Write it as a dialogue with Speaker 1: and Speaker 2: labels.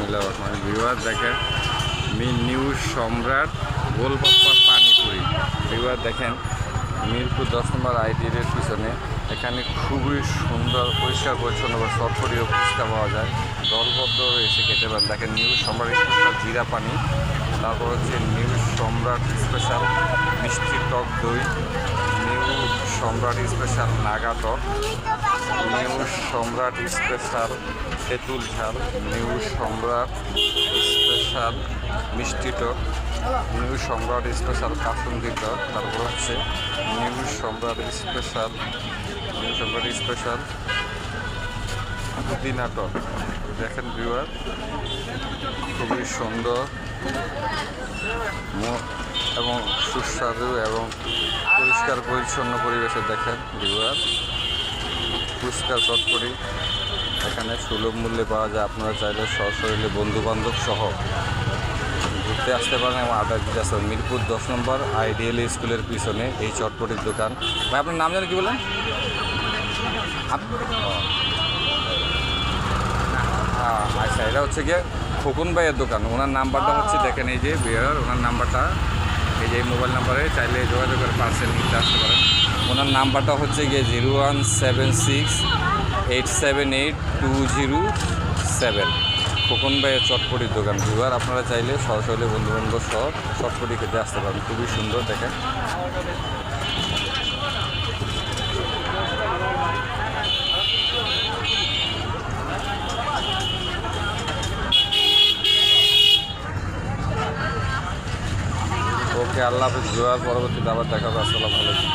Speaker 1: বিসমিল্লাহির রহমানির রহিম। ভিউয়ার দেখেন নিউ সম্রাট গোলগপ্পা পানিপুরি। ভিউয়ার দেখেন মিরপুর 10 নম্বর আইডির পিছনে এখানে খুবই সুন্দর পরিষ্কার পরিচ্ছন্ন বা সরকারিও ফুচকা পাওয়া যায়। দলবদ্ধ রয়েছে খেতে পারেন। দেখেন নিউ সম্রাট স্পেশাল জিরা পানি, তারপর হচ্ছে নিউ সম্রাট স্পেশাল মিষ্টি টক দই, নিউ সম্রাট স্পেশাল নাগা টক, নিউ সম্রাট স্পেশাল তেঁতুল ঝাল, নিউ সম্রাট স্পেশাল মিষ্টি টক, নিউ সম্রাট স্পেশাল কাসুন্দি টক, তারপর হচ্ছে নিউ সম্রাট স্পেশাল পুদিনা টক। দেখেন ভিউয়ার খুবই সুন্দর এবং সুস্বাদু এবং পরিষ্কার পরিচ্ছন্ন পরিবেশে দেখেন ভিউয়ার ফুচকা চটপটি এখানে সুলভ মূল্যে পাওয়া যায়। আপনারা চাইলে সশরীরে বন্ধুবান্ধব সহ ঘুরতে আসতে পারেন এবং আড্ডা দিতে আসতে পারেন। মিরপুর 10 নম্বর আইডিয়াল স্কুলের পিছনে এই চটপটির দোকান। ভাই আপনার নাম জানেন কি বলেন? আচ্ছা, এটা হচ্ছে গিয়ে খোকন ভাইয়ের দোকান। ওনার নাম্বারটা হচ্ছে দেখেন এই যে বিয়ার, ওনার নাম্বারটা এই যে মোবাইল নাম্বারে চাইলে যোগাযোগ করে পার্সেল নিতে আসতে পারেন। ওনার নাম্বারটা হচ্ছে গিয়ে 01768782007। খোকন ভাইয়ের চটপটির দোকান। ভিউয়ার আপনারা চাইলে সরাসরি বন্ধুবান্ধব সহ চটপটি খেতে আসতে পারেন। খুবই সুন্দর দেখেন। ওকে, আল্লাহ হাফিজ। ভিউয়ার পরবর্তীতে আবার দেখা হবে। আসসালামু আলাইকুম।